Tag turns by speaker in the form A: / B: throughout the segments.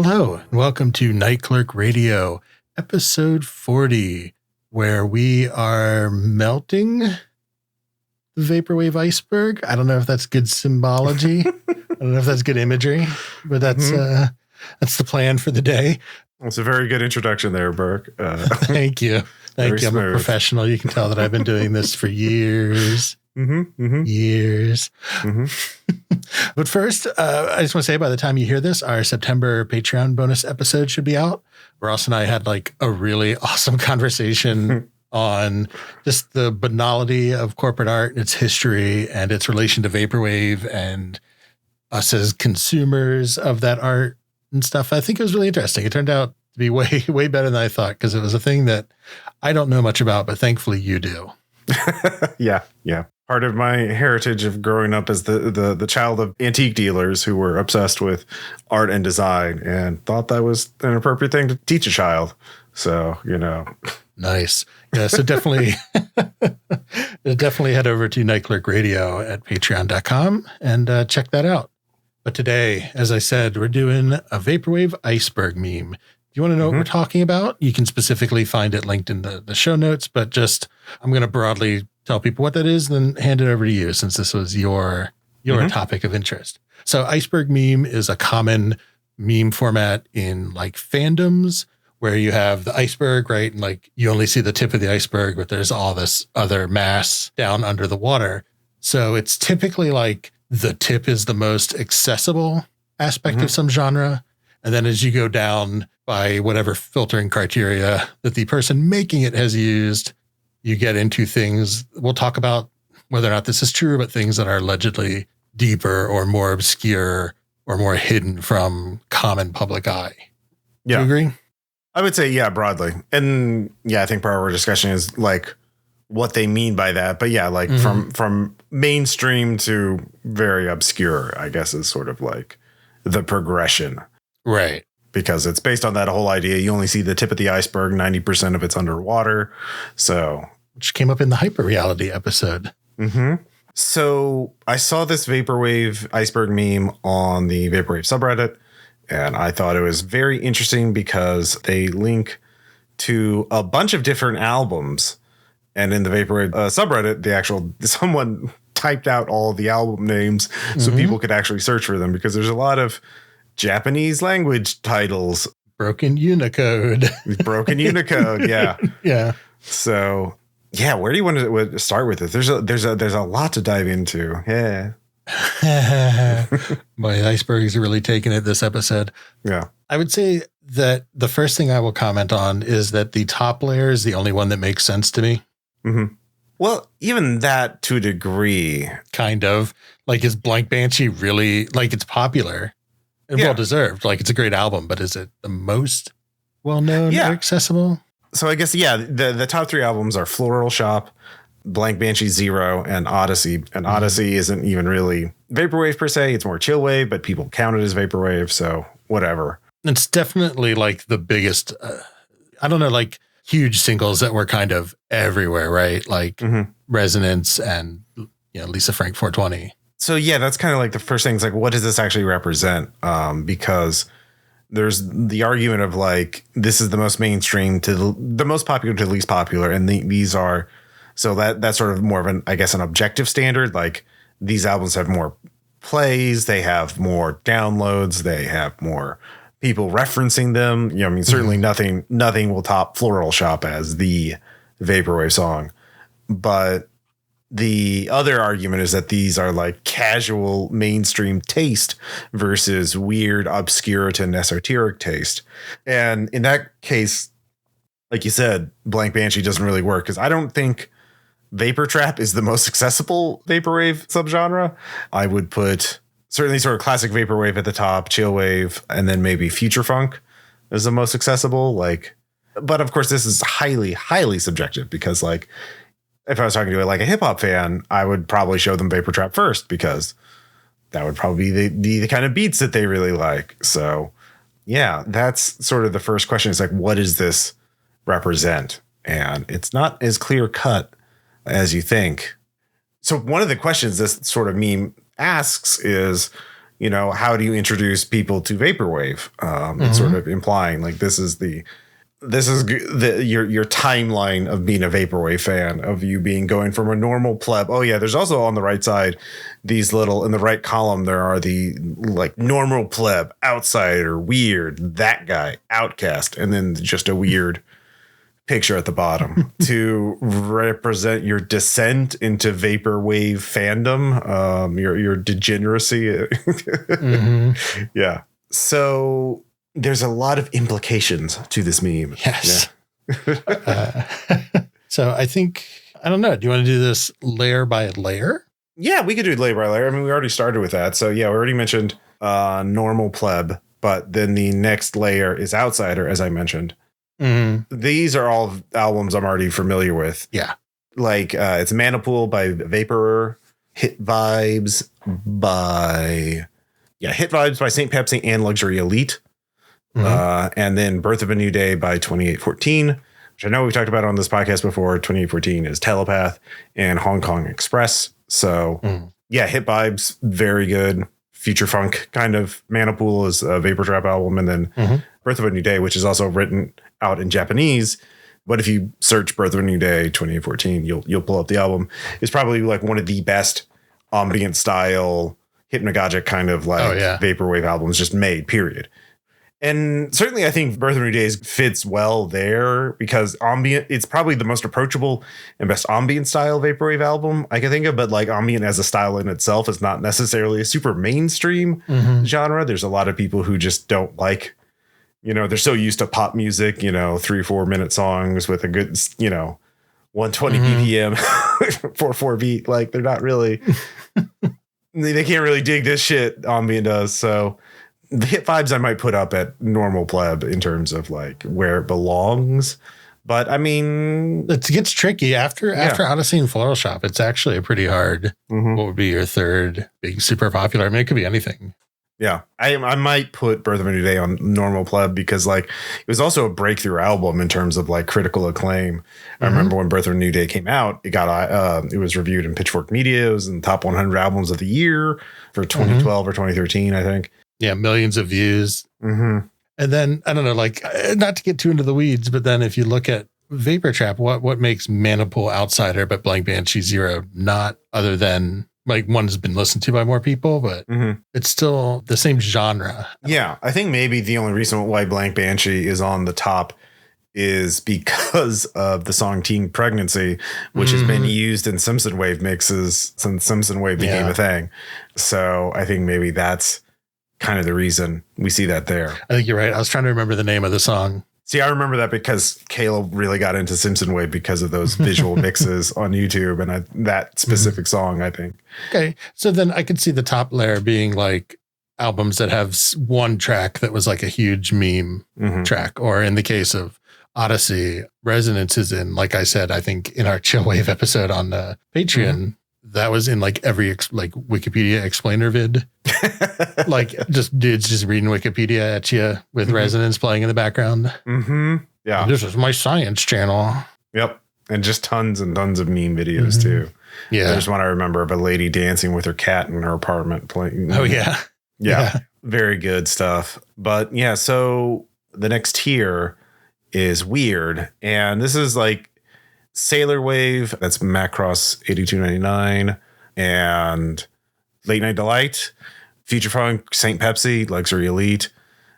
A: Hello, and welcome to Night Clerk Radio, episode 40, where we are melting the Vaporwave Iceberg. I don't know if that's good symbology. I don't know if that's good imagery, but that's the plan for the day.
B: It's a very good introduction there, Burke.
A: Thank you. Thank you. I'm a professional. You can tell that I've been doing this for years. Years. But first, I just want to say, by the time you hear this, our September Patreon bonus episode should be out. Ross and I had like a really awesome conversation on just the banality of corporate art, its history, and its relation to Vaporwave and us as consumers of that art and stuff. I think it was really interesting. It turned out to be way, way better than I thought, because it was a thing that I don't know much about, but thankfully you do.
B: Yeah. Part of my heritage of growing up as the child of antique dealers who were obsessed with art and design and thought that was an appropriate thing to teach a child. So,
A: Nice. Yeah, so definitely head over to Night Clerk Radio at patreon.com and check that out. But today, as I said, we're doing a Vaporwave Iceberg meme. If you want to know what we're talking about, you can specifically find it linked in the show notes, but just I'm going to broadly tell people what that is, then hand it over to you since this was your topic of interest. So iceberg meme is a common meme format in like fandoms where you have the iceberg, right? And like you only see the tip of the iceberg, but there's all this other mass down under the water. So it's typically like the tip is the most accessible aspect of some genre. And then as you go down by whatever filtering criteria that the person making it has used, you get into things, we'll talk about whether or not this is true, but things that are allegedly deeper or more obscure or more hidden from common public eye.
B: Yeah.
A: Do you agree?
B: I would say, yeah, broadly. And yeah, I think part of our discussion is like what they mean by that. But yeah, like from mainstream to very obscure, I guess is sort of like the progression.
A: Right.
B: Because it's based on that whole idea. You only see the tip of the iceberg, 90% of it's underwater. So,
A: which came up in the hyper reality episode.
B: So I saw this Vaporwave Iceberg meme on the Vaporwave subreddit, and I thought it was very interesting because they link to a bunch of different albums. And in the Vaporwave subreddit, someone typed out all the album names so people could actually search for them, because there's a lot of Japanese language titles.
A: Broken Unicode.
B: Yeah.
A: Yeah.
B: So, yeah, where do you want to start with it? There's a lot to dive into. Yeah.
A: My icebergs are really taking it this episode.
B: Yeah.
A: I would say that the first thing I will comment on is that the top layer is the only one that makes sense to me.
B: Well, even that to a degree.
A: Kind of. Like, is Blank Banshee really, like, it's popular and well-deserved. Like, it's a great album, but is it the most well-known or accessible?
B: So I guess, the top three albums are Floral Shop, Blank Banshee Zero, and Odyssey. And Odyssey isn't even really Vaporwave per se. It's more chillwave, but people count it as Vaporwave, so whatever.
A: It's definitely like the biggest, I don't know, like huge singles that were kind of everywhere, right? Like Resonance and Lisa Frank 420.
B: So, yeah, that's kind of like the first thing. It's like, what does this actually represent? Because there's the argument of like, this is the most mainstream to the most popular to the least popular. And these are, so that's sort of more of an, I guess, an objective standard. Like, these albums have more plays, they have more downloads, they have more people referencing them. Certainly nothing will top Floral Shop as the Vaporwave song. But the other argument is that these are like casual mainstream taste versus weird, obscure and esoteric taste. And in that case, like you said, Blank Banshee doesn't really work, because I don't think vaportrap is the most accessible Vaporwave subgenre. I would put certainly sort of classic Vaporwave at the top, chillwave, and then maybe future funk is the most accessible. Like, but of course, this is highly, highly subjective, because like, if I was talking to like a hip hop fan, I would probably show them Vaportrap first, because that would probably be the kind of beats that they really like. So yeah, that's sort of the first question. Is like, what does this represent? And it's not as clear cut as you think. So one of the questions this sort of meme asks is, how do you introduce people to vaporwave? It's sort of implying like this is your timeline of being a vaporwave fan, of you going from a normal pleb. Oh yeah, there's also on the right side these little, in the right column there are the like normal pleb, outsider, weird, that guy, outcast, and then just a weird picture at the bottom to represent your descent into vaporwave fandom, your degeneracy. Yeah. So there's a lot of implications to this meme.
A: Yes. Yeah. So I think, I don't know. Do you want to do this layer by layer?
B: Yeah, we could do layer by layer. I mean, we already started with that. So yeah, we already mentioned normal pleb, but then the next layer is outsider, as I mentioned. These are all albums I'm already familiar with.
A: Yeah.
B: Like it's Manipool by Vaporer, Hit Vibes by St. Pepsi and Luxury Elite. And then Birth of a New Day by 2814, which I know we've talked about on this podcast before. 2814 is Telepath and Hong Kong Express. So yeah, Hit Vibes, very good. Future funk kind of. Manipool is a Vaportrap album. And then Birth of a New Day, which is also written out in Japanese. But if you search Birth of a New Day 2814, you'll pull up the album. It's probably like one of the best ambient style, hypnagogic kind of like vaporwave albums just made, period. And certainly I think Birth of a New Day fits well there because ambient, it's probably the most approachable and best ambient style vaporwave album I can think of. But like ambient as a style in itself is not necessarily a super mainstream genre. There's a lot of people who just don't like, they're so used to pop music, 3-4 minute songs with a good, 120 BPM, 4/4 beat. Like they're not really, they can't really dig this shit ambient does. So the Hit Vibes I might put up at normal pleb in terms of like where it belongs. But I mean,
A: it gets tricky after Odyssey and Floral Shop. It's actually a pretty hard. What would be your third big super popular? I mean, it could be anything.
B: Yeah, I might put Birth of a New Day on normal pleb because like it was also a breakthrough album in terms of like critical acclaim. I remember when Birth of a New Day came out, it was reviewed in Pitchfork Media. It was in the top 100 albums of the year for 2012 or 2013, I think. Yeah,
A: millions of views. And then I don't know, like not to get too into the weeds, but then if you look at Vaportrap, what makes Manipool outsider, but Blank Banshee Zero not, other than like one's been listened to by more people, but it's still the same genre.
B: Yeah, I think maybe the only reason why Blank Banshee is on the top is because of the song Teen Pregnancy, which has been used in Simpson Wave mixes since Simpson Wave became a thing. So I think maybe that's kind of the reason we see that there.
A: I think you're right. I was trying to remember the name of the song.
B: See, I remember that because Kayla really got into Simpson Wave because of those visual mixes on YouTube and that specific song, I think.
A: Okay. So then I could see the top layer being like albums that have one track that was like a huge meme track, or in the case of Odyssey, Resonance is in, like I said, I think in our Chill Wave episode on the Patreon, that was in like every like Wikipedia explainer vid. Like just dudes just reading Wikipedia at you with Resonance playing in the background.
B: Yeah.
A: This is my science channel.
B: Yep. And just tons and tons of meme videos too. Yeah. There's one I remember of a lady dancing with her cat in her apartment playing.
A: Oh yeah.
B: Yeah. Very good stuff. But yeah, so the next tier is Weird. And this is like Sailor Wave, that's Macross 8299, and Late Night Delight, Future Funk, St. Pepsi, Luxury Elite,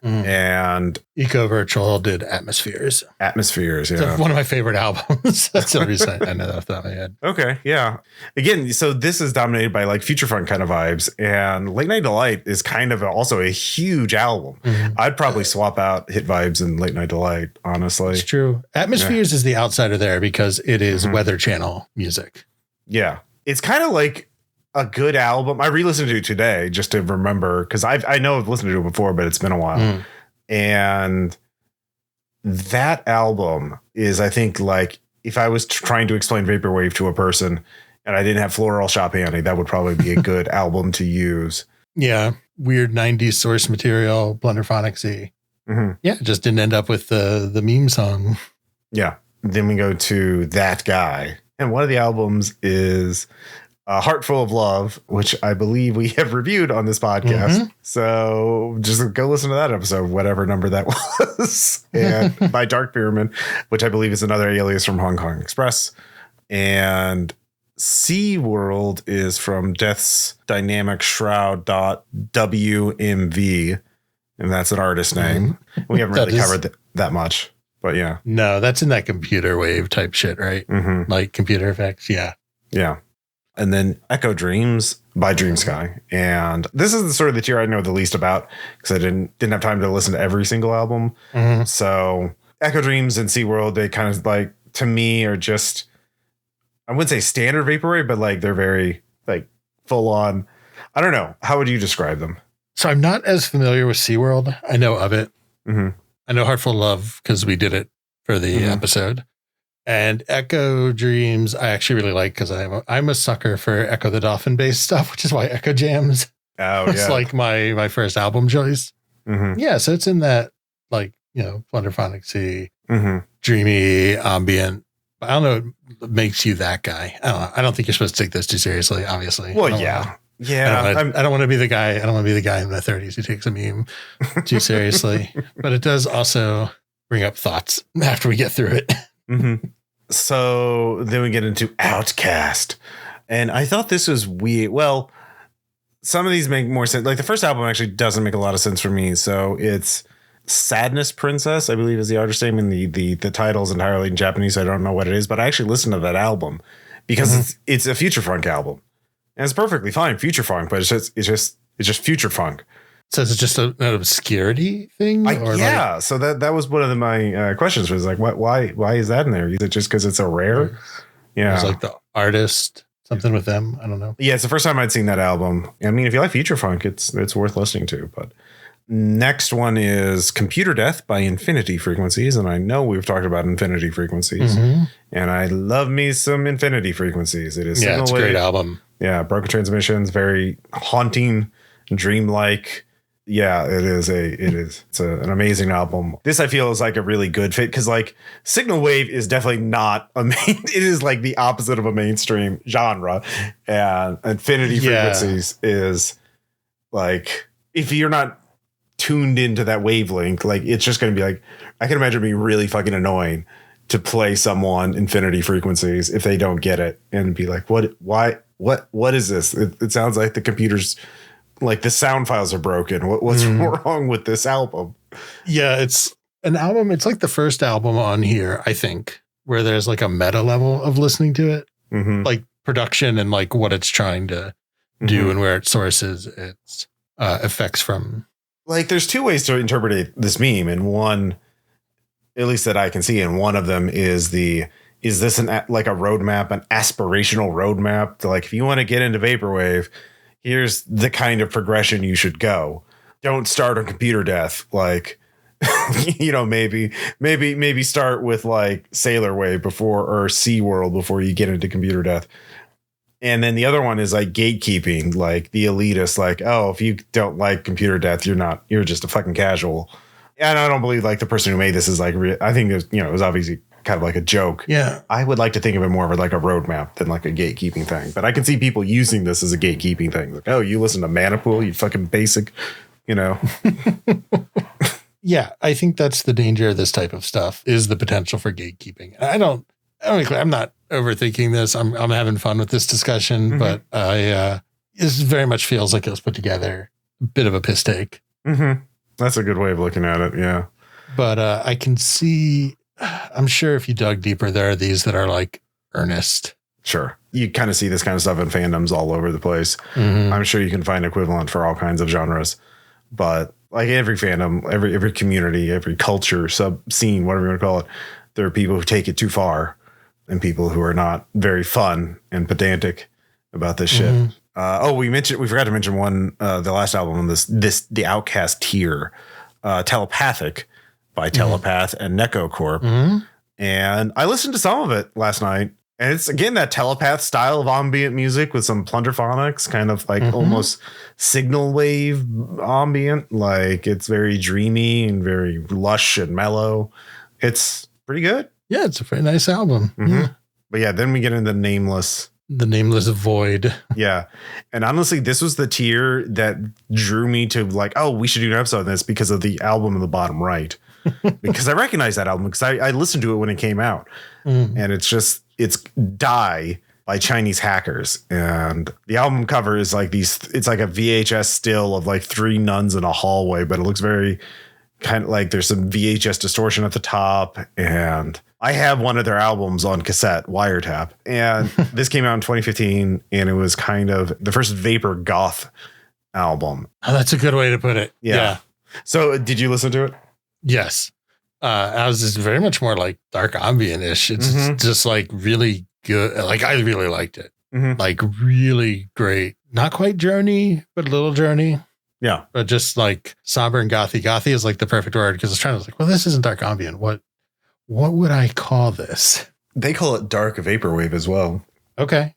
B: and
A: Eco Virtual did Atmospheres.
B: Atmospheres, yeah.
A: It's one of my favorite albums. That's the reason I know that off the top of my head.
B: Okay, yeah. Again, so this is dominated by like Future Funk kind of vibes, and Late Night Delight is kind of also a huge album. I'd probably swap out Hit Vibes and Late Night Delight, honestly.
A: It's true. Atmospheres is the outsider there because it is Weather Channel music.
B: Yeah. It's kind of like a good album. I re-listened to it today just to remember, because I know I've listened to it before, but it's been a while. And that album is, I think, like if I was trying to explain Vaporwave to a person and I didn't have Floral Shop handy, that would probably be a good album to use.
A: Yeah. Weird 90s source material, Blunderphonicsy. Yeah, it just didn't end up with the meme song.
B: Yeah. Then we go to That Guy. And one of the albums is Heart Full of Love, which I believe we have reviewed on this podcast.
A: Mm-hmm.
B: So just go listen to that episode, whatever number that was. And by Dark Pyramid, which I believe is another alias from Hong Kong Express. And Sea World is from Death's Dynamic Shroud.wmv. And that's an artist name. We haven't really covered that much, but yeah.
A: No, that's in that computer wave type shit, right?
B: Mm-hmm.
A: Like computer effects. Yeah.
B: Yeah. And then Echo Dreams by Dream Sky. And this is the sort of the tier I know the least about because I didn't have time to listen to every single album. Mm-hmm. So Echo Dreams and SeaWorld, they kind of like, to me, are just, I wouldn't say standard Vaporwave, but like they're very like full on. I don't know. How would you describe them?
A: So I'm not as familiar with SeaWorld. I know of it.
B: Mm-hmm.
A: I know Heartful Love because we did it for the episode. And Echo Dreams, I actually really like because I'm a sucker for Echo the Dolphin based stuff, which is why Echo Jams.
B: Oh,
A: it's like my first album choice.
B: Mm-hmm.
A: Yeah, so it's in that like plunderphonic sea, dreamy ambient. I don't know what makes you that guy. I don't know. I don't think you're supposed to take this too seriously. Obviously.
B: Well, yeah.
A: I don't want to be the guy. I don't want to be the guy in the 30s who takes a meme too seriously. But it does also bring up thoughts after we get through it.
B: Mm-hmm. So then we get into Outcast, and I thought this was weird. Well, some of these make more sense. Like the first album actually doesn't make a lot of sense for me. So it's Sadness Princess, I believe is the artist name, and the title's entirely in Japanese. So I don't know what it is, but I actually listened to that album because it's a future funk album, and it's perfectly fine future funk, but it's just future funk.
A: So it's just an obscurity thing?
B: Yeah. So that was one of my questions was like, why is that in there? Is it just because it's a rare? Yeah.
A: It's like the artist, something with them. I don't know.
B: Yeah. It's the first time I'd seen that album. I mean, if you like future funk, it's worth listening to. But next one is Computer Death by Infinity Frequencies. And I know we've talked about Infinity Frequencies. Mm-hmm. And I love me some Infinity Frequencies. It is
A: it's a great album.
B: Yeah. Broken Transmissions, very haunting, dreamlike. Yeah, it is. It's an amazing album. This I feel is like a really good fit because like Signal Wave is definitely not a main. It is like the opposite of a mainstream genre, and Infinity Frequencies is like if you're not tuned into that wavelength, like it's just going to be like I can imagine it being really fucking annoying to play someone Infinity Frequencies if they don't get it and be like, what is this? It sounds like the computer's. Like the sound files are broken. What's wrong with this album?
A: Yeah, it's an album. It's like the first album on here, I think, where there's like a meta level of listening to it, like production and like what it's trying to do and where it sources its effects from.
B: Like there's two ways to interpret this meme, and one, at least that I can see, and one of them is this like a roadmap, an aspirational roadmap to like if you want to get into Vaporwave. Here's the kind of progression you should go. Don't start on Computer Death. Like, maybe start with like Sailor Wave or Sea World before you get into Computer Death. And then the other one is like gatekeeping, like the elitist, like, oh, if you don't like Computer Death, you're just a fucking casual. And I don't believe like the person who made this is like, I think it was obviously kind of like a joke.
A: Yeah.
B: I would like to think of it more of like a roadmap than like a gatekeeping thing. But I can see people using this as a gatekeeping thing. Like, oh, you listen to Manipool, you fucking basic,
A: Yeah, I think that's the danger of this type of stuff is the potential for gatekeeping. I'm not overthinking this. I'm having fun with this discussion, but this very much feels like it was put together. A bit of a piss take.
B: That's a good way of looking at it. Yeah.
A: But I can see, I'm sure if you dug deeper, there are these that are like earnest.
B: Sure. You kind of see this kind of stuff in fandoms all over the place. I'm sure you can find equivalent for all kinds of genres, but like every fandom, every community, every culture, sub scene, whatever you want to call it, there are people who take it too far and people who are not very fun and pedantic about this shit. We forgot to mention one, the last album on the Outcast tier, Telepathic by Telepath and Neko Corp. And I listened to some of it last night. And it's, again, that Telepath style of ambient music with some plunderphonics, kind of like almost signal wave ambient. Like it's very dreamy and very lush and mellow. It's pretty good.
A: Yeah, it's a very nice album.
B: But yeah, then we get into Nameless
A: The nameless void.
B: Yeah. And honestly, this was the tier that drew me to like, oh, we should do an episode on this because of the album in the bottom right. Because I recognize that album because I listened to it when it came out. And it's Die by Chinese hackers. And the album cover is like it's like a VHS still of like 3 nuns in a hallway, but it looks very kind of like there's some VHS distortion at the top. And I have one of their albums on cassette, Wiretap. And this came out in 2015 and it was kind of the first vapor goth album.
A: Oh, that's a good way to put it. Yeah.
B: So did you listen to it?
A: Yes. Ours is very much more like dark ambient-ish. It's just like really good. Like I really liked it. Like really great. Not quite Journey, but a little Journey.
B: Yeah.
A: But just like somber and gothy. Gothy is like the perfect word because I was trying to like, well, this isn't dark ambient. What would I call this?
B: They call it dark vaporwave as well.
A: Okay.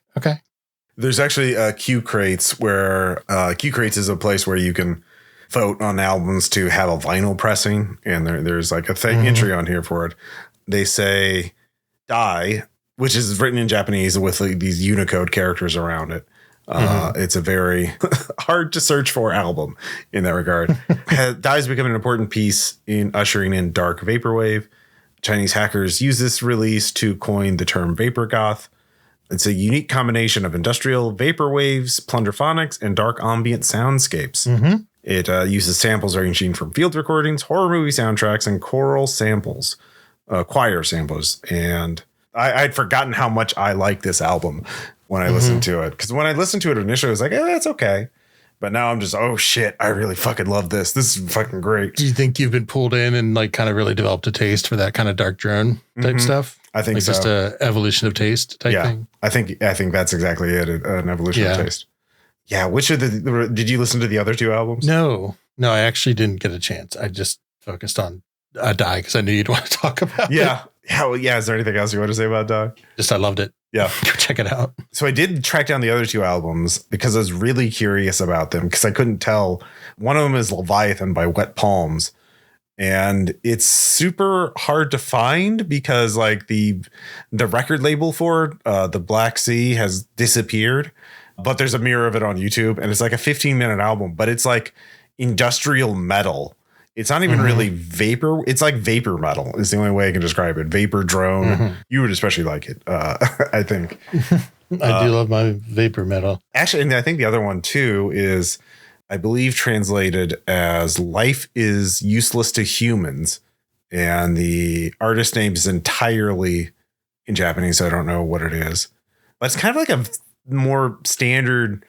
B: There's actually Q Crates where Q Crates is a place where you can vote on albums to have a vinyl pressing. And there's like a thing entry on here for it. They say Die, which is written in Japanese with like, these Unicode characters around it. It's a very hard to search for album in that regard. Die has become an important piece in ushering in dark vaporwave. Chinese hackers use this release to coin the term vapor goth. It's a unique combination of industrial vaporwaves, plunderphonics, and dark ambient soundscapes. It uses samples ranging from field recordings, horror movie soundtracks, and choral samples, choir samples. And I'd forgotten how much I like this album when I listened to it. Because when I listened to it initially, I was like, it's okay. But now I'm just, oh shit, I really fucking love this. This is fucking great.
A: Do you think you've been pulled in and like kind of really developed a taste for that kind of dark drone type stuff?
B: I think
A: like
B: so.
A: Just a evolution of taste type thing.
B: I think that's exactly it. An evolution of taste. Yeah. Which of did you listen to the other 2 albums?
A: No, I actually didn't get a chance. I just focused on Die because I knew you'd want to talk about it.
B: Yeah. Is there anything else you want to say about Die?
A: Just I loved it.
B: Yeah.
A: Go check it out.
B: So I did track down the other 2 albums because I was really curious about them because I couldn't tell. One of them is Leviathan by Wet Palms. And it's super hard to find because like the record label for it, the Black Sea, has disappeared. But there's a mirror of it on YouTube. And it's like a 15-minute album. But it's like industrial metal. It's not even really vapor. It's like vapor metal is the only way I can describe it. Vapor drone. You would especially like it, I think.
A: I do love my vapor metal.
B: Actually, and I think the other one too is, I believe, translated as Life is Useless to Humans. And the artist name is entirely in Japanese, so I don't know what it is. But it's kind of like a more standard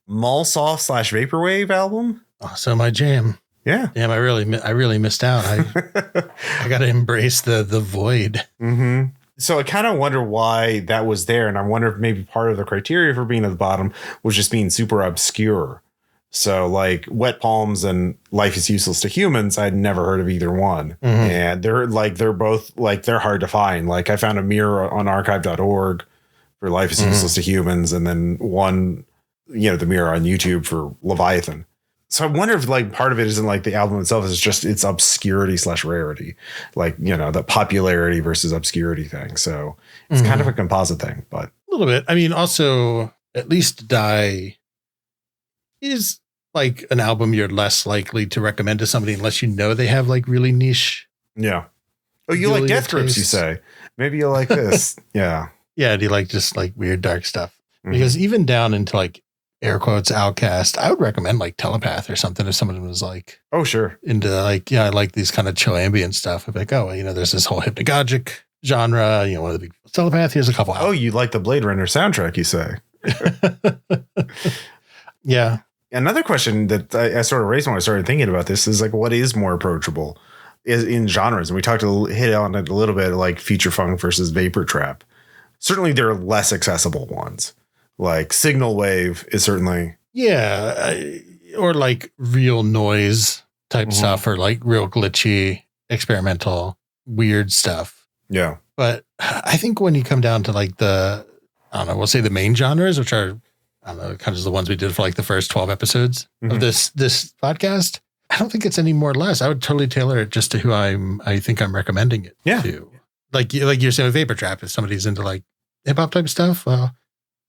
B: mall-soft / vaporwave album.
A: Oh, so my jam.
B: Yeah.
A: Damn, I really missed out. I got to embrace the void.
B: So I kind of wonder why that was there. And I wonder if maybe part of the criteria for being at the bottom was just being super obscure. So like Wet Palms and Life is Useless to Humans, I'd never heard of either one. And they're both like, they're hard to find. Like I found a mirror on archive.org for Life is Useless to Humans. And then one, the mirror on YouTube for Leviathan. So I wonder if like part of it isn't like the album itself is just its obscurity / rarity, like, the popularity versus obscurity thing. So it's kind of a composite thing, but
A: a little bit. I mean, also at least Die is like an album you're less likely to recommend to somebody unless you know they have like really niche.
B: Yeah. Oh, you like Death Grips, you say? Maybe you'll like this. Yeah.
A: Yeah. Do you like just like weird dark stuff? Because even down into like air quotes Outcast, I would recommend like Telepath or something if someone was like,
B: oh, sure,
A: into like, I like these kind of chill ambient stuff. I'd be like, oh, there's this whole hypnagogic genre, one of the big Telepath. Here's a couple.
B: Oh, you like the Blade Runner soundtrack, you say?
A: Yeah.
B: Another question that I sort of raised when I started thinking about this is like, what is more approachable is in genres? And we hit on it a little bit, like future funk versus vapor trap. Certainly there are less accessible ones. Like Signal Wave is certainly.
A: Yeah. Or like real noise type stuff, or like real glitchy, experimental, weird stuff.
B: Yeah.
A: But I think when you come down to like we'll say the main genres, which are, kind of the ones we did for like the first 12 episodes of this podcast, I don't think it's any more or less. I would totally tailor it just to who I think I'm recommending it to. Like you're saying with Vapor Trap, if somebody's into like hip hop type stuff, well,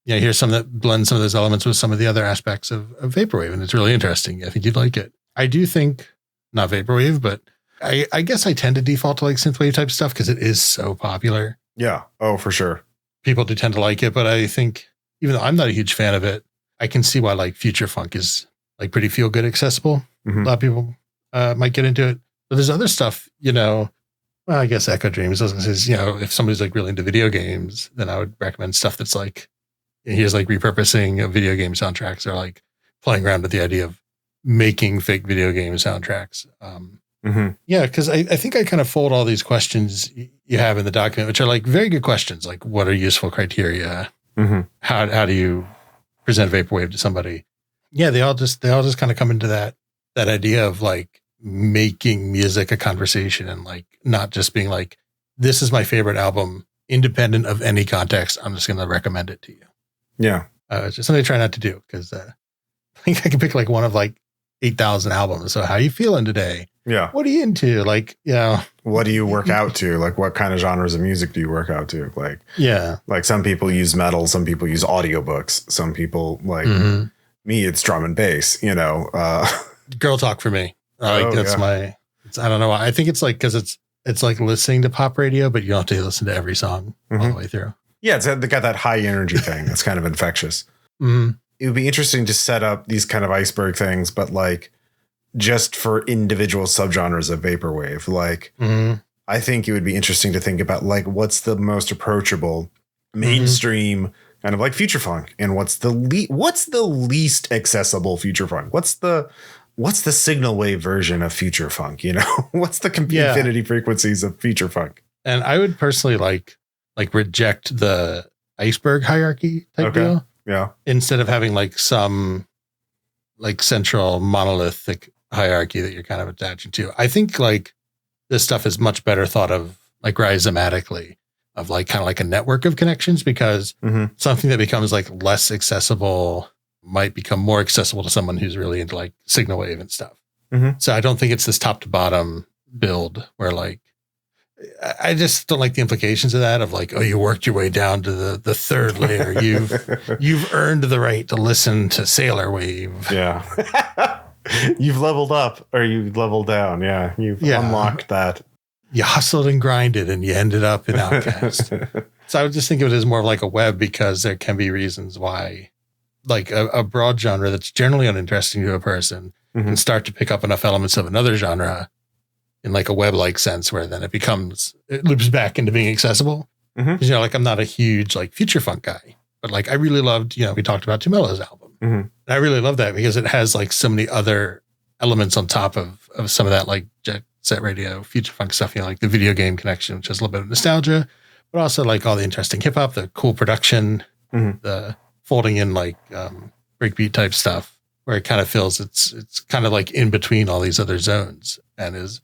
A: here's some that blend some of those elements with some of the other aspects of Vaporwave. And it's really interesting. I think you'd like it. I do think, not Vaporwave, but I guess I tend to default to like synthwave type stuff because it is so popular.
B: Yeah. Oh, for sure.
A: People do tend to like it, but I think even though I'm not a huge fan of it, I can see why like future funk is like pretty feel good accessible. A lot of people might get into it, but there's other stuff, well, I guess Echo Dreams says, if somebody's like really into video games, then I would recommend stuff that's like, here's like repurposing of video game soundtracks or like playing around with the idea of making fake video game soundtracks. Yeah, because I think I kind of fold all these questions you have in the document, which are like very good questions. Like, what are useful criteria? How do you present Vaporwave to somebody? Yeah, they all just kind of come into that idea of like making music a conversation and like not just being like, this is my favorite album, independent of any context. I'm just going to recommend it to you. Yeah, it's just something I try not to do because I think I can pick like one of like 8,000 albums. So how are you feeling today? Yeah. What are you into? Like,
B: what do you work out to? Like, what kind of genres of music do you work out to? Like, like some people use metal, some people use audiobooks, some people like me, it's drum and bass,
A: Girl talk for me. That's I don't know why. I think it's like, cause it's like listening to pop radio, but you don't have to listen to every song all the way through.
B: Yeah. They got that high energy thing. That's kind of infectious. It would be interesting to set up these kind of iceberg things, but like, just for individual subgenres of Vaporwave. Like, I think it would be interesting to think about like, what's the most approachable mainstream kind of like future funk, and what's the least accessible future funk? What's the signal wave version of future funk? What's the infinity frequencies of future funk?
A: And I would personally like reject the iceberg hierarchy type deal.
B: Yeah.
A: Instead of having like some like central monolithic hierarchy that you're kind of attaching to. I think like this stuff is much better thought of like rhizomatically, of like kind of like a network of connections, because something that becomes like less accessible might become more accessible to someone who's really into like signal wave and stuff. So I don't think it's this top to bottom build where like, I just don't like the implications of that, of like, oh, you worked your way down to the third layer. You've earned the right to listen to Sailor Wave.
B: Yeah. You've leveled up or you leveled down. Yeah. You've unlocked that.
A: You hustled and grinded and you ended up in Outcast. So I would just think of it as more of like a web, because there can be reasons why like a broad genre that's generally uninteresting to a person can start to pick up enough elements of another genre in like a web-like sense, where then it loops back into being accessible. Because, like I'm not a huge like future funk guy, but like I really loved, we talked about Tumelo's album. And I really love that because it has like so many other elements on top of some of that like jet set radio future funk stuff, like the video game connection, which has a little bit of nostalgia, but also like all the interesting hip hop, the cool production, the folding in like breakbeat type stuff, where it kind of feels it's kind of like in between all these other zones, and is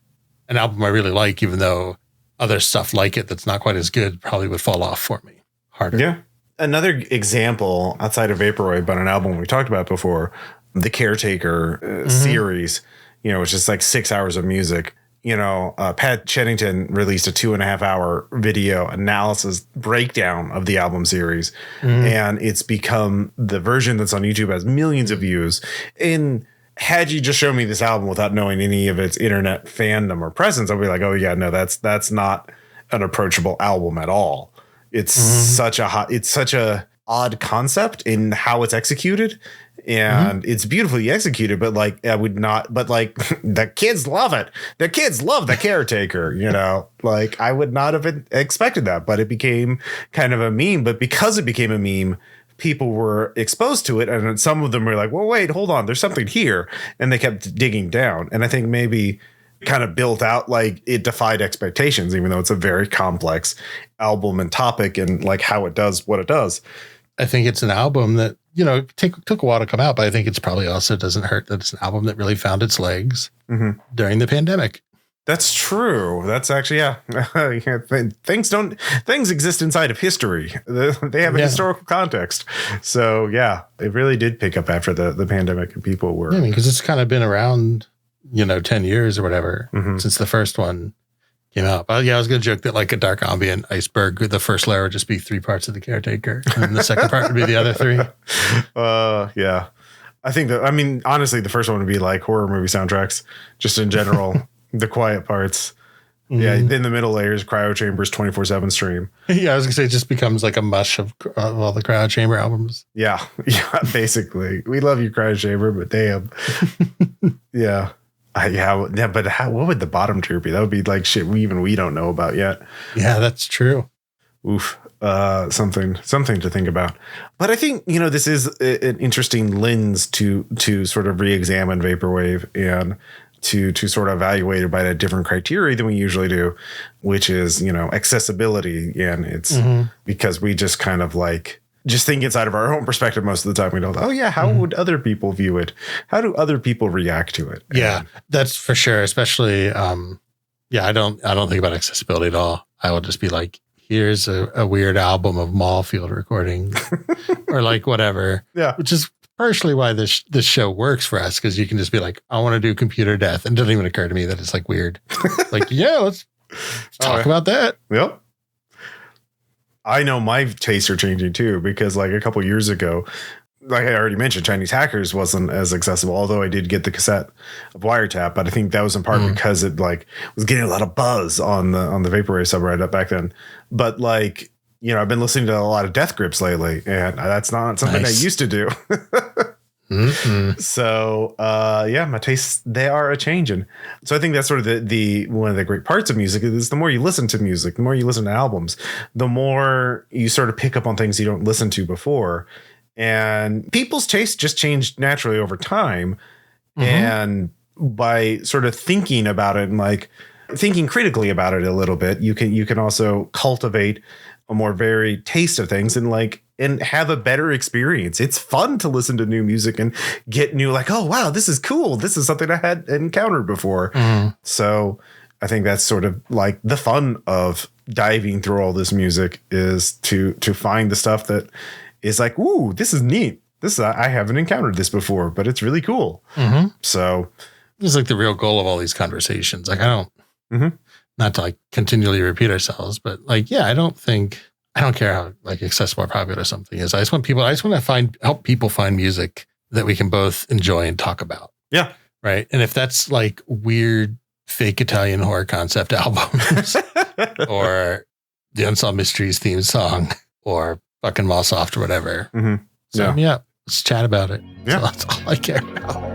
A: an album I really like, even though other stuff like it that's not quite as good probably would fall off for me harder.
B: Yeah. Another example outside of Vaporwave, but an album we talked about before, the Caretaker series, which is like 6 hours of music. Pat Chennington released a 2.5 hour video analysis breakdown of the album series, and it's become the version that's on YouTube has millions of views. And had you just shown me this album without knowing any of its internet fandom or presence, I'd be like, oh yeah, no, that's not an approachable album at all. It's such a odd concept in how it's executed, and it's beautifully executed, but like I would not, but like the kids love it. The kids love the Caretaker, like I would not have expected that, but it became kind of a meme. But because it became a meme, people were exposed to it, and some of them were like, well, wait, hold on, there's something here, and they kept digging down. And I think maybe kind of built out, like it defied expectations, even though it's a very complex album and topic and like how it does what it does.
A: I think it's an album that, took a while to come out, but I think it's probably also doesn't hurt that it's an album that really found its legs during the pandemic.
B: That's true. That's actually, things exist inside of history. They have a historical context. So yeah, it really did pick up after the pandemic, and people were,
A: because it's kind of been around, 10 years or whatever since the first one. came out. But yeah, I was going to joke that like a dark ambient iceberg, the first layer would just be 3 parts of the caretaker, and the second part would be the other 3.
B: Yeah. I think that, I mean, honestly, the first one would be like horror movie soundtracks, just in general, the quiet parts. Yeah, in the middle layers, Cryo Chambers 24/7 stream.
A: Yeah, I was gonna say it just becomes like a mush of all the Cryo Chamber albums.
B: Yeah, basically. We love you, Cryo Chamber, but damn. Yeah. But what would the bottom tier be? That would be like shit we don't know about yet.
A: Yeah, that's true.
B: Oof. Something to think about. But I think, this is an interesting lens to sort of re-examine vaporwave and to sort of evaluate it by a different criteria than we usually do, which is, accessibility. And it's because we just kind of like just think inside of our own perspective most of the time. We don't, how would other people view it? How do other people react to it?
A: Yeah, that's for sure. Especially, I don't think about accessibility at all. I will just be like, here's a weird album of mall field recording or like whatever. Yeah. Which is partially why this show works for us, because you can just be like, I want to do computer death. And it doesn't even occur to me that it's like weird. Like, yeah, let's talk about that.
B: Yep. I know my tastes are changing too, because like a couple years ago, like I already mentioned, Chinese Hackers wasn't as accessible, although I did get the cassette of Wiretap, but I think that was in part because it like was getting a lot of buzz on the Vaporwave subreddit back then. But like, I've been listening to a lot of Death Grips lately, and that's not something I used to do. So, my tastes, they are a changing. So I think that's sort of the one of the great parts of music is the more you listen to music, the more you listen to albums, the more you sort of pick up on things you don't listen to before. And people's tastes just change naturally over time. And by sort of thinking about it and like thinking critically about it a little bit, you can also cultivate a more varied taste of things and have a better experience. It's fun to listen to new music and get new, like, oh, wow, this is cool. This is something I had encountered before. So I think that's sort of like the fun of diving through all this music is to find the stuff that is like, ooh, this is neat. I haven't encountered this before, but it's really cool. So
A: it's like the real goal of all these conversations. Like, I don't, not to like continually repeat ourselves, but like, yeah, I don't care how like accessible or popular something is. I just want to help people find music that we can both enjoy and talk about.
B: Yeah.
A: Right. And if that's like weird fake Italian horror concept albums or the Unsolved Mysteries theme song or fucking Mallsoft or whatever. So let's chat about it. Yeah. So that's all I care about.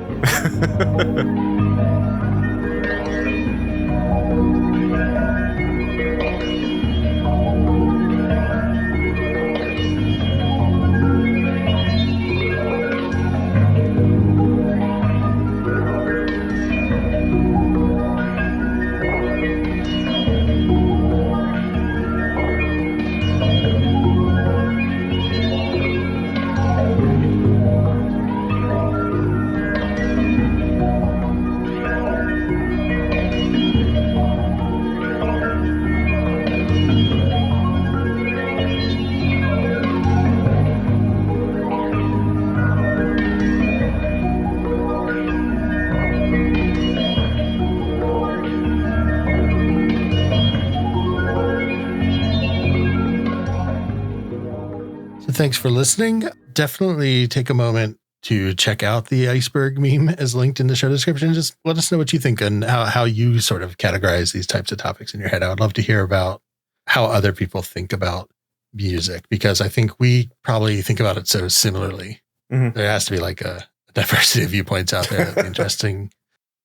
A: Thanks for listening. Definitely take a moment to check out the iceberg meme as linked in the show description. Just let us know what you think and how you sort of categorize these types of topics in your head. I would love to hear about how other people think about music, because I think we probably think about it so similarly. There has to be like a diversity of viewpoints out there that'd be interesting.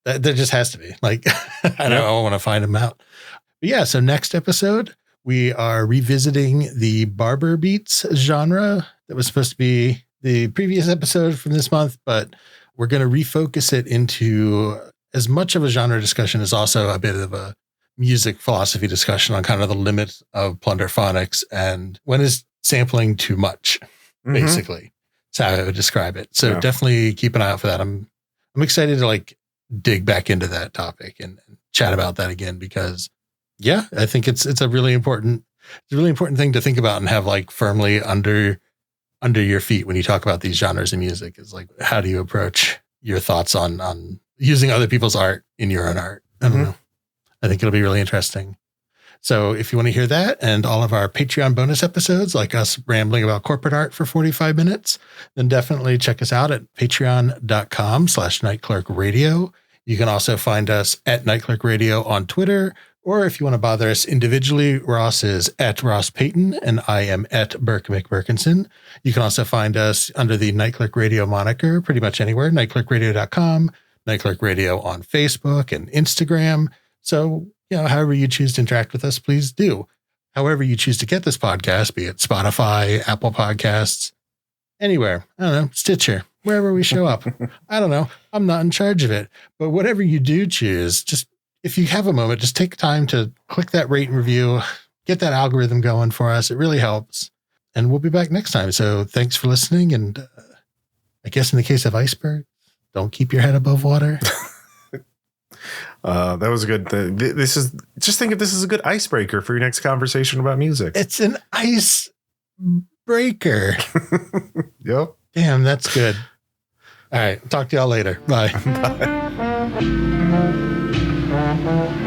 A: There just has to be. Like, I want to find them out. But yeah, so next episode, we are revisiting the barber beats genre that was supposed to be the previous episode from this month, but we're going to refocus it into as much of a genre discussion as also a bit of a music philosophy discussion on kind of the limits of plunderphonics and when is sampling too much, basically. That's how I would describe it. So definitely keep an eye out for that. I'm excited to like dig back into that topic and chat about that again, because I think it's a really important thing to think about and have like firmly under your feet when you talk about these genres of music. Is like, how do you approach your thoughts on using other people's art in your own art? I don't know. I think it'll be really interesting. So if you want to hear that and all of our Patreon bonus episodes, like us rambling about corporate art for 45 minutes, then definitely check us out at patreon.com/nightclerkradio. You can also find us at Nightclerk Radio on Twitter, or if you want to bother us individually, Ross is at Ross Payton and I am at Burke McBurkinson. You can also find us under the Nightclerk Radio moniker pretty much anywhere, nightclerkradio.com, Nightclerk Radio on Facebook and Instagram. So, however you choose to interact with us, please do. However you choose to get this podcast, be it Spotify, Apple Podcasts, anywhere, I don't know, Stitcher, wherever we show up. I don't know. I'm not in charge of it. But whatever you do choose, just if you have a moment, just take time to click that rate and review, get that algorithm going for us. It really helps. And we'll be back next time. So thanks for listening. And I guess in the case of Iceberg, don't keep your head above water.
B: That was good. Just think if this is a good icebreaker for your next conversation about music.
A: It's an icebreaker.
B: Yep.
A: Damn, that's good. All right. Talk to y'all later. Bye.
B: Bye.